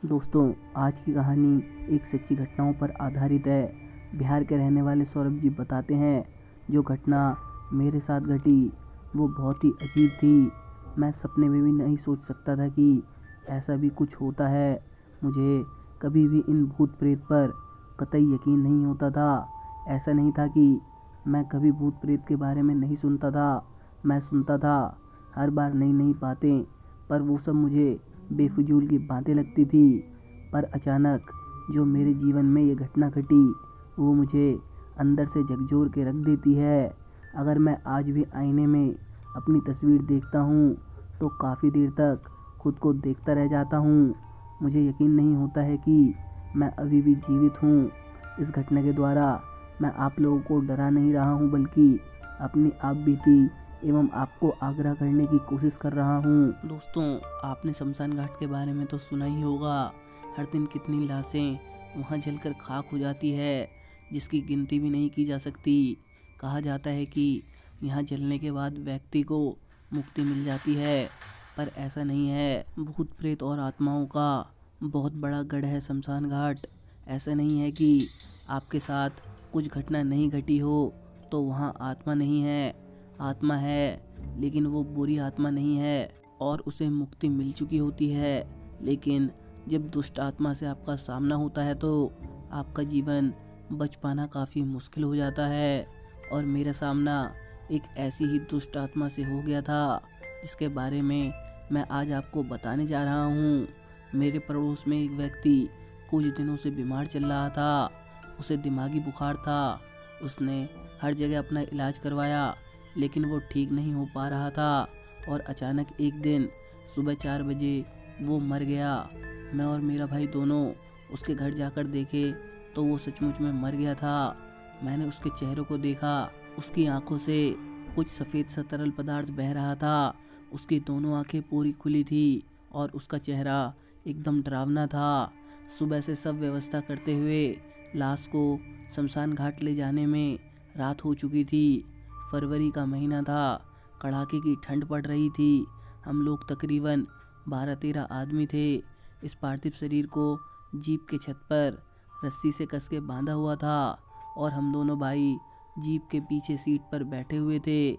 दोस्तों, आज की कहानी एक सच्ची घटनाओं पर आधारित है। बिहार के रहने वाले सौरभ जी बताते हैं, जो घटना मेरे साथ घटी वो बहुत ही अजीब थी। मैं सपने में भी नहीं सोच सकता था कि ऐसा भी कुछ होता है। मुझे कभी भी इन भूत प्रेत पर कतई यकीन नहीं होता था। ऐसा नहीं था कि मैं कभी भूत प्रेत के बारे में नहीं सुनता था। मैं सुनता था हर बार नई नई बातें, पर वो सब मुझे बेफिजूल की बातें लगती थी। पर अचानक जो मेरे जीवन में ये घटना घटी वो मुझे अंदर से झकझोर के रख देती है। अगर मैं आज भी आईने में अपनी तस्वीर देखता हूँ तो काफ़ी देर तक खुद को देखता रह जाता हूँ। मुझे यकीन नहीं होता है कि मैं अभी भी जीवित हूँ। इस घटना के द्वारा मैं आप लोगों को डरा नहीं रहा हूँ, बल्कि अपनी आप बीती एवं आपको आग्रह करने की कोशिश कर रहा हूँ। दोस्तों, आपने शमशान घाट के बारे में तो सुना ही होगा। हर दिन कितनी लाशें वहाँ जलकर खाक हो जाती है, जिसकी गिनती भी नहीं की जा सकती। कहा जाता है कि यहाँ जलने के बाद व्यक्ति को मुक्ति मिल जाती है, पर ऐसा नहीं है। भूत प्रेत और आत्माओं का बहुत बड़ा गढ़ है शमशान घाट। ऐसा नहीं है कि आपके साथ कुछ घटना नहीं घटी हो तो वहाँ आत्मा नहीं है। आत्मा है, लेकिन वो बुरी आत्मा नहीं है और उसे मुक्ति मिल चुकी होती है। लेकिन जब दुष्ट आत्मा से आपका सामना होता है तो आपका जीवन बच पाना काफ़ी मुश्किल हो जाता है। और मेरा सामना एक ऐसी ही दुष्ट आत्मा से हो गया था, जिसके बारे में मैं आज आपको बताने जा रहा हूँ। मेरे पड़ोस में एक व्यक्ति कुछ दिनों से बीमार चल रहा था। उसे दिमागी बुखार था। उसने हर जगह अपना इलाज करवाया, लेकिन वो ठीक नहीं हो पा रहा था। और अचानक एक दिन सुबह 4 बजे वो मर गया। मैं और मेरा भाई दोनों उसके घर जाकर देखे तो वो सचमुच में मर गया था। मैंने उसके चेहरे को देखा। उसकी आंखों से कुछ सफ़ेद सा तरल पदार्थ बह रहा था। उसकी दोनों आंखें पूरी खुली थी और उसका चेहरा एकदम डरावना था। सुबह से सब व्यवस्था करते हुए लाश को शमशान घाट ले जाने में रात हो चुकी थी। फरवरी का महीना था। कड़ाके की ठंड पड़ रही थी। हम लोग तकरीबन 12-13 आदमी थे। इस पार्थिव शरीर को जीप के छत पर रस्सी से कस के बांधा हुआ था और हम दोनों भाई जीप के पीछे सीट पर बैठे हुए थे।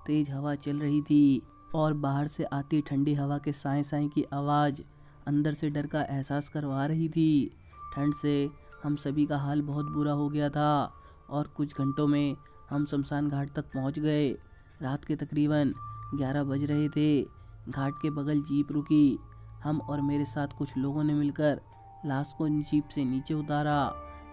तेज हवा चल रही थी और बाहर से आती ठंडी हवा के साए साए की आवाज़ अंदर से डर का एहसास करवा रही थी। ठंड से हम सभी का हाल बहुत बुरा हो गया था और कुछ घंटों में हम शमशान घाट तक पहुंच गए। रात के तकरीबन 11 बज रहे थे। घाट के बगल जीप रुकी। हम और मेरे साथ कुछ लोगों ने मिलकर लाश को जीप से नीचे उतारा।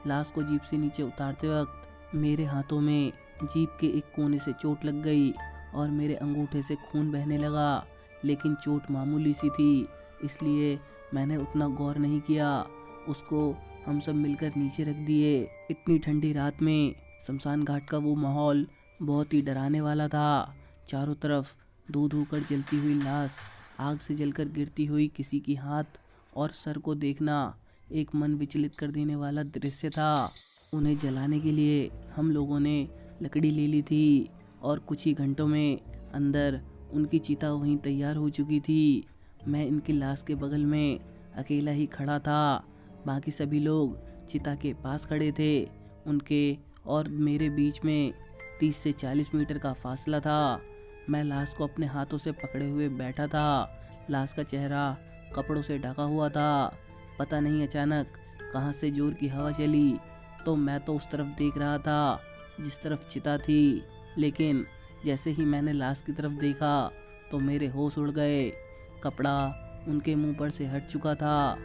लाश को जीप से नीचे उतारते वक्त मेरे हाथों में जीप के एक कोने से चोट लग गई और मेरे अंगूठे से खून बहने लगा। लेकिन चोट मामूली सी थी, इसलिए मैंने उतना गौर नहीं किया। उसको हम सब मिलकर नीचे रख दिए। इतनी ठंडी रात में शमशान घाट का वो माहौल बहुत ही डराने वाला था। चारों तरफ धू धू कर जलती हुई लाश, आग से जलकर गिरती हुई किसी की हाथ और सर को देखना एक मन विचलित कर देने वाला दृश्य था। उन्हें जलाने के लिए हम लोगों ने लकड़ी ले ली थी और कुछ ही घंटों में अंदर उनकी चिता वहीं तैयार हो चुकी थी। मैं इनकी लाश के बगल में अकेला ही खड़ा था। बाकी सभी लोग चिता के पास खड़े थे। उनके और मेरे बीच में 30 से 40 मीटर का फासला था। मैं लाश को अपने हाथों से पकड़े हुए बैठा था। लाश का चेहरा कपड़ों से ढका हुआ था। पता नहीं अचानक कहाँ से जोर की हवा चली तो मैं तो उस तरफ देख रहा था जिस तरफ चिता थी। लेकिन जैसे ही मैंने लाश की तरफ देखा तो मेरे होश उड़ गए। कपड़ा उनके मुंह पर से हट चुका था।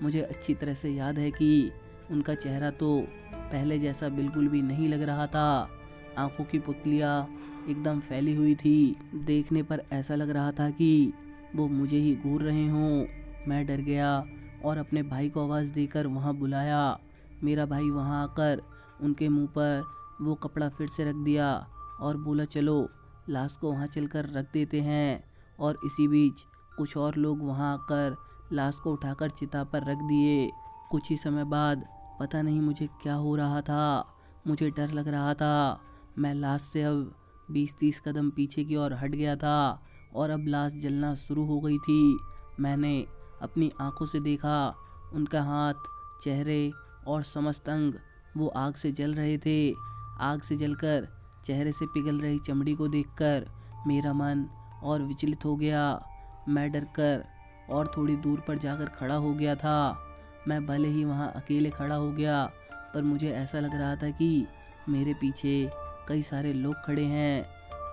मुझे अच्छी तरह से याद है कि उनका चेहरा तो पहले जैसा बिल्कुल भी नहीं लग रहा था। आंखों की पुतलियाँ एकदम फैली हुई थी। देखने पर ऐसा लग रहा था कि वो मुझे ही घूर रहे हों। मैं डर गया और अपने भाई को आवाज़ देकर वहाँ बुलाया। मेरा भाई वहाँ आकर उनके मुंह पर वो कपड़ा फिर से रख दिया और बोला, चलो लाश को वहाँ चलकर रख देते हैं। और इसी बीच कुछ और लोग वहाँ आकर लाश को उठाकर चिता पर रख दिए। कुछ ही समय बाद पता नहीं मुझे क्या हो रहा था। मुझे डर लग रहा था। मैं लाश से अब 20-30 कदम पीछे की ओर हट गया था और अब लाश जलना शुरू हो गई थी। मैंने अपनी आंखों से देखा उनका हाथ, चेहरे और समस्त अंग वो आग से जल रहे थे। आग से जलकर चेहरे से पिघल रही चमड़ी को देखकर मेरा मन और विचलित हो गया। मैं डर कर और थोड़ी दूर पर जाकर खड़ा हो गया था। मैं भले ही वहाँ अकेले खड़ा हो गया, पर मुझे ऐसा लग रहा था कि मेरे पीछे कई सारे लोग खड़े हैं।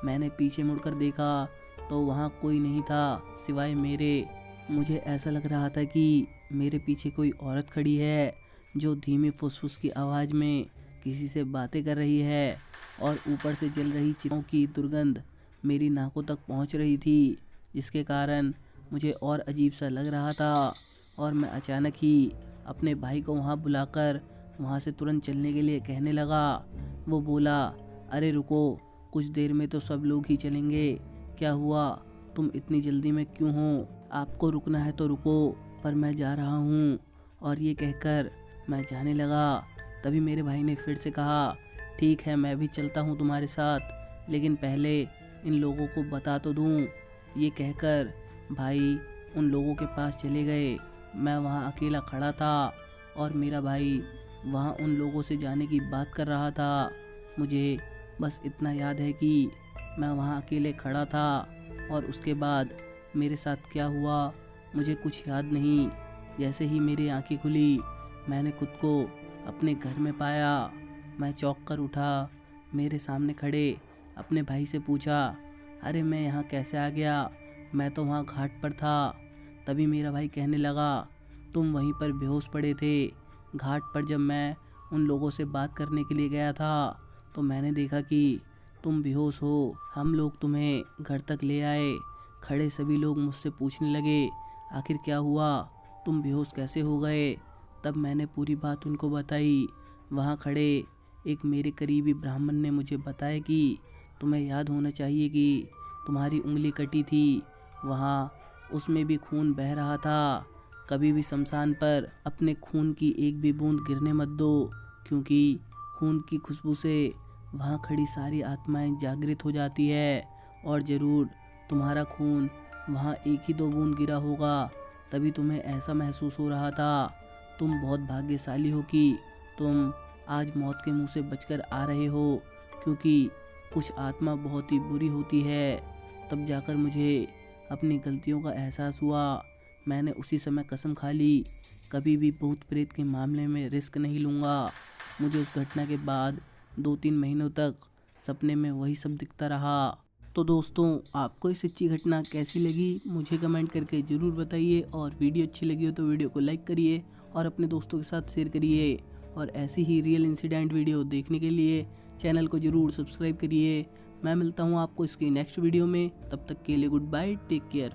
मैंने पीछे मुड़कर देखा तो वहाँ कोई नहीं था सिवाय मेरे। मुझे ऐसा लग रहा था कि मेरे पीछे कोई औरत खड़ी है जो धीमी फुसफुस की आवाज़ में किसी से बातें कर रही है, और ऊपर से जल रही चिताओं की दुर्गंध मेरी नाकों तक पहुंच रही थी, जिसके कारण मुझे और अजीब सा लग रहा था। और मैं अचानक ही अपने भाई को वहां बुलाकर वहां से तुरंत चलने के लिए कहने लगा। वो बोला, अरे रुको, कुछ देर में तो सब लोग ही चलेंगे। क्या हुआ, तुम इतनी जल्दी में क्यों हो? आपको रुकना है तो रुको, पर मैं जा रहा हूँ। और ये कहकर मैं जाने लगा। तभी मेरे भाई ने फिर से कहा, ठीक है, मैं भी चलता हूँ तुम्हारे साथ, लेकिन पहले इन लोगों को बता तो दूँ। ये कहकर भाई उन लोगों के पास चले गए। मैं वहाँ अकेला खड़ा था और मेरा भाई वहाँ उन लोगों से जाने की बात कर रहा था। मुझे बस इतना याद है कि मैं वहाँ अकेले खड़ा था, और उसके बाद मेरे साथ क्या हुआ मुझे कुछ याद नहीं। जैसे ही मेरी आंखें खुली, मैंने खुद को अपने घर में पाया। मैं चौंक कर उठा। मेरे सामने खड़े अपने भाई से पूछा, अरे मैं यहाँ कैसे आ गया? मैं तो वहाँ घाट पर था। तभी मेरा भाई कहने लगा, तुम वहीं पर बेहोश पड़े थे। घाट पर जब मैं उन लोगों से बात करने के लिए गया था तो मैंने देखा कि तुम बेहोश हो। हम लोग तुम्हें घर तक ले आए। खड़े सभी लोग मुझसे पूछने लगे, आखिर क्या हुआ, तुम बेहोश कैसे हो गए? तब मैंने पूरी बात उनको बताई। वहाँ खड़े एक मेरे करीबी ब्राह्मण ने मुझे बताया कि तुम्हें याद होना चाहिए कि तुम्हारी उंगली कटी थी, वहाँ उसमें भी खून बह रहा था। कभी भी शमशान पर अपने खून की एक भी बूंद गिरने मत दो, क्योंकि खून की खुशबू से वहाँ खड़ी सारी आत्माएं जागृत हो जाती है, और ज़रूर तुम्हारा खून वहाँ एक ही 2 बूंद गिरा होगा, तभी तुम्हें ऐसा महसूस हो रहा था। तुम बहुत भाग्यशाली हो कि तुम आज मौत के मुंह से बचकर आ रहे हो, क्योंकि कुछ आत्मा बहुत ही बुरी होती है। तब जाकर मुझे अपनी गलतियों का एहसास हुआ। मैंने उसी समय कसम खा ली, कभी भी भूत प्रेत के मामले में रिस्क नहीं लूँगा। मुझे उस घटना के बाद 2-3 महीनों तक सपने में वही सब दिखता रहा। तो दोस्तों, आपको ये सच्ची घटना कैसी लगी मुझे कमेंट करके ज़रूर बताइए, और वीडियो अच्छी लगी हो तो वीडियो को लाइक करिए और अपने दोस्तों के साथ शेयर करिए। और ऐसी ही रियल इंसिडेंट वीडियो देखने के लिए चैनल को ज़रूर सब्सक्राइब करिए। मैं मिलता हूँ आपको इसकी नेक्स्ट वीडियो में, तब तक के लिए गुड बाय, टेक केयर।